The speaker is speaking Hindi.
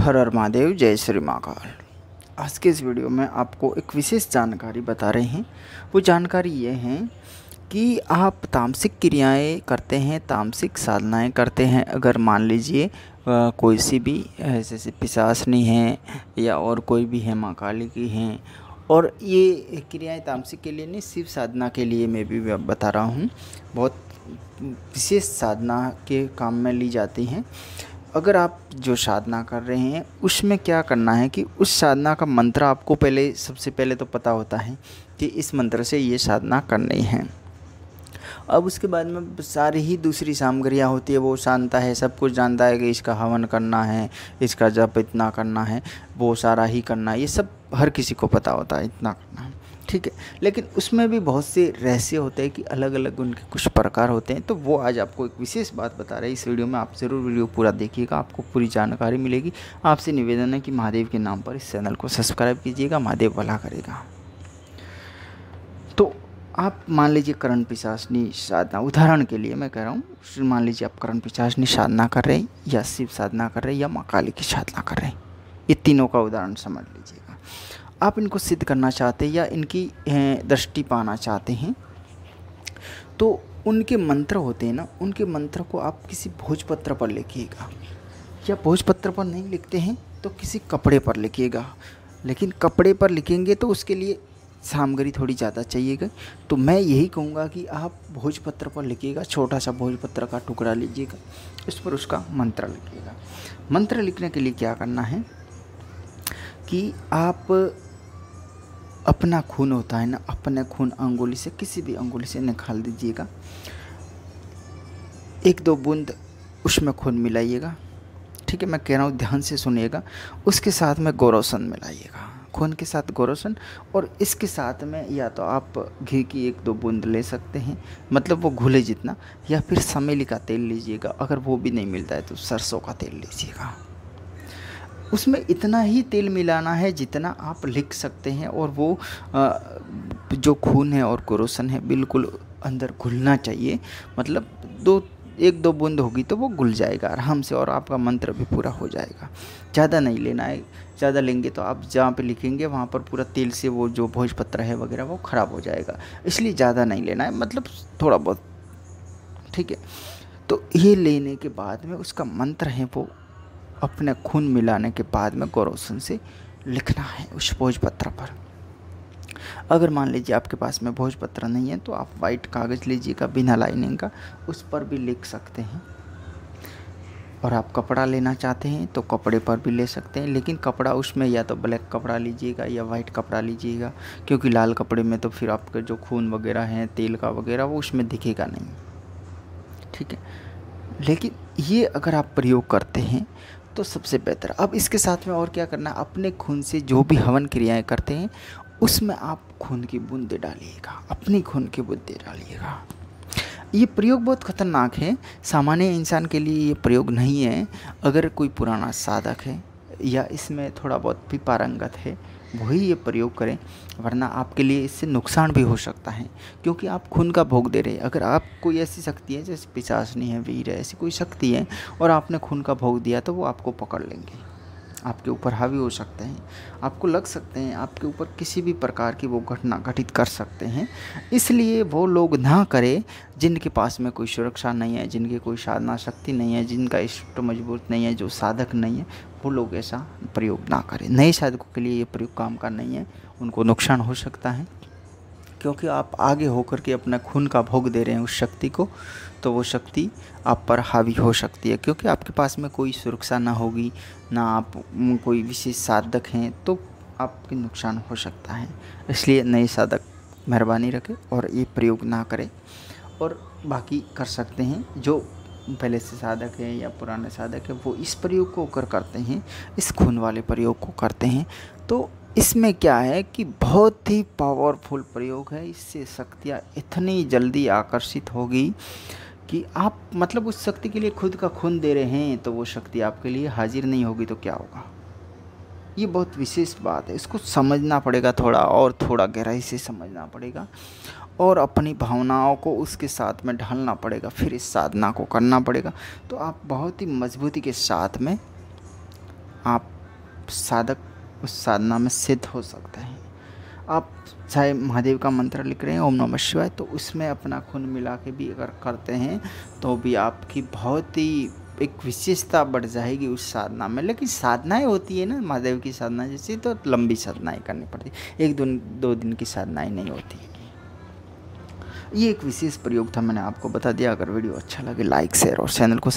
हर हर महादेव, जय श्री महाकाल। आज के इस वीडियो में आपको एक विशेष जानकारी बता रहे हैं। वो जानकारी ये है कि आप तामसिक क्रियाएं करते हैं, तामसिक साधनाएं करते हैं। अगर मान लीजिए कोई सी भी जैसे पिशाचनी है या और कोई भी है, माँ काली की हैं, और ये क्रियाएं तामसिक के लिए नहीं, शिव साधना के लिए मैं भी बता रहा हूँ। बहुत विशेष साधना के काम में ली जाती हैं। अगर आप जो साधना कर रहे हैं उसमें क्या करना है कि उस साधना का मंत्र आपको सबसे पहले तो पता होता है कि इस मंत्र से ये साधना करनी है। अब उसके बाद में सारी ही दूसरी सामग्रियाँ होती है, वो जानता है, सब कुछ जानता है कि इसका हवन करना है, इसका जप इतना करना है, वो सारा ही करना है, ये सब हर किसी को पता होता है, इतना करना है, ठीक है। लेकिन उसमें भी बहुत से रहस्य होते हैं कि अलग अलग उनके कुछ प्रकार होते हैं। तो वो आज आपको एक विशेष बात बता रहे हैं इस वीडियो में। आप ज़रूर वीडियो पूरा देखिएगा, आपको पूरी जानकारी मिलेगी। आपसे निवेदन है कि महादेव के नाम पर इस चैनल को सब्सक्राइब कीजिएगा, महादेव भला करेगा। तो आप मान लीजिए करण पिशाचनी साधना, उदाहरण के लिए मैं कह रहा हूँ, मान लीजिए आप करण पिशाचनी साधना कर रहे हैं या शिव साधना कर रहे हैं या माँ काली की साधना कर रहे हैं। ये तीनों का उदाहरण समझ लीजिएगा। आप इनको सिद्ध करना चाहते हैं या इनकी दृष्टि पाना चाहते हैं, तो उनके मंत्र होते हैं ना, उनके मंत्र को आप किसी भोजपत्र पर लिखिएगा, या भोजपत्र पर नहीं लिखते हैं तो किसी कपड़े पर लिखिएगा। लेकिन कपड़े पर लिखेंगे तो उसके लिए सामग्री थोड़ी ज़्यादा चाहिएगा। तो मैं यही कहूँगा कि आप भोजपत्र पर लिखिएगा, छोटा सा भोजपत्र का टुकड़ा लीजिएगा, उस पर उसका मंत्र लिखिएगा। मंत्र लिखने के लिए क्या करना है कि आप अपना खून होता है ना, अपने खून अंगुली से, किसी भी अंगुली से निकाल दीजिएगा। 1-2 बूंद उसमें खून मिलाइएगा, ठीक है। मैं कह रहा हूँ, ध्यान से सुनिएगा। उसके साथ में गोरोसन मिलाइएगा, खून के साथ गोरोसन। और इसके साथ में या तो आप घी की 1-2 बूंद ले सकते हैं, मतलब वो घुले जितना, या फिर समेली का तेल लीजिएगा। अगर वो भी नहीं मिलता है तो सरसों का तेल लीजिएगा। उसमें इतना ही तेल मिलाना है जितना आप लिख सकते हैं, और वो जो खून है और गोरोसन है बिल्कुल अंदर घुलना चाहिए। मतलब 1-2 बूंद होगी तो वो घुल जाएगा आराम से, और आपका मंत्र भी पूरा हो जाएगा। ज़्यादा नहीं लेना है, ज़्यादा लेंगे तो आप जहाँ पे लिखेंगे वहाँ पर पूरा तेल से वो जो भोजपत्र है वगैरह वो ख़राब हो जाएगा, इसलिए ज़्यादा नहीं लेना है, मतलब थोड़ा बहुत, ठीक है। तो ये लेने के बाद में उसका मंत्र है वो अपने खून मिलाने के बाद में गोरोसन से लिखना है उस भोजपत्र पर। अगर मान लीजिए आपके पास में भोजपत्र नहीं है तो आप वाइट कागज़ लीजिएगा बिना लाइनिंग का, उस पर भी लिख सकते हैं। और आप कपड़ा लेना चाहते हैं तो कपड़े पर भी ले सकते हैं, लेकिन कपड़ा उसमें या तो ब्लैक कपड़ा लीजिएगा या वाइट कपड़ा लीजिएगा, क्योंकि लाल कपड़े में तो फिर आपका जो खून वगैरह है, तेल का वगैरह, वो उसमें दिखेगा नहीं, ठीक है। लेकिन ये अगर आप प्रयोग करते हैं तो सबसे बेहतर। अब इसके साथ में और क्या करना है, अपने खून से जो भी हवन क्रियाएं करते हैं उसमें आप खून की बूंदे डालिएगा, अपनी खून की बूंदे डालिएगा। ये प्रयोग बहुत खतरनाक है, सामान्य इंसान के लिए ये प्रयोग नहीं है। अगर कोई पुराना साधक है या इसमें थोड़ा बहुत भी पारंगत है वही ये प्रयोग करें, वरना आपके लिए इससे नुकसान भी हो सकता है, क्योंकि आप खून का भोग दे रहे हैं। अगर आप कोई ऐसी शक्ति है जैसे पिशाचनी है, वीर है, ऐसी कोई शक्ति है और आपने खून का भोग दिया तो वो आपको पकड़ लेंगे, आपके ऊपर हावी हो सकते हैं, आपको लग सकते हैं, आपके ऊपर किसी भी प्रकार की वो घटना घटित कर सकते हैं। इसलिए वो लोग ना करें जिनके पास में कोई सुरक्षा नहीं है, जिनकी कोई साधना शक्ति नहीं है, जिनका इष्ट मजबूत नहीं है, जो साधक नहीं है, वो लोग ऐसा प्रयोग ना करें। नए साधकों के लिए ये प्रयोग काम का नहीं है, उनको नुकसान हो सकता है, क्योंकि आप आगे होकर के अपना खून का भोग दे रहे हैं उस शक्ति को, तो वो शक्ति आप पर हावी हो सकती है। क्योंकि आपके पास में कोई सुरक्षा ना होगी, ना आप कोई विशेष साधक हैं, तो आपके नुकसान हो सकता है। इसलिए नए साधक मेहरबानी रखें और ये प्रयोग ना करें। और बाकी कर सकते हैं जो पहले से साधक हैं या पुराने साधक हैं, वो इस प्रयोग को करते हैं, इस खून वाले प्रयोग को करते हैं। तो इसमें क्या है कि बहुत ही पावरफुल प्रयोग है। इससे शक्तियाँ इतनी जल्दी आकर्षित होगी कि आप मतलब उस शक्ति के लिए खुद का खून दे रहे हैं, तो वो शक्ति आपके लिए हाजिर नहीं होगी तो क्या होगा। ये बहुत विशेष बात है, इसको समझना पड़ेगा, थोड़ा गहराई से समझना पड़ेगा, और अपनी भावनाओं को उसके साथ में ढालना पड़ेगा, फिर इस साधना को करना पड़ेगा। तो आप बहुत ही मजबूती के साथ में आप साधक उस साधना में सिद्ध हो सकते हैं। आप चाहे महादेव का मंत्र लिख रहे हैं ओम नमः शिवाय, तो उसमें अपना खून मिला के भी अगर करते हैं तो भी आपकी बहुत ही एक विशेषता बढ़ जाएगी उस साधना में। लेकिन साधनाएं होती है ना महादेव की साधना जैसी, तो लंबी साधनाएं करनी पड़ती, 1-2 दिन की साधनाएं नहीं होती। ये एक विशेष प्रयोग था, मैंने आपको बता दिया। अगर वीडियो अच्छा लगे लाइक शेयर और चैनल को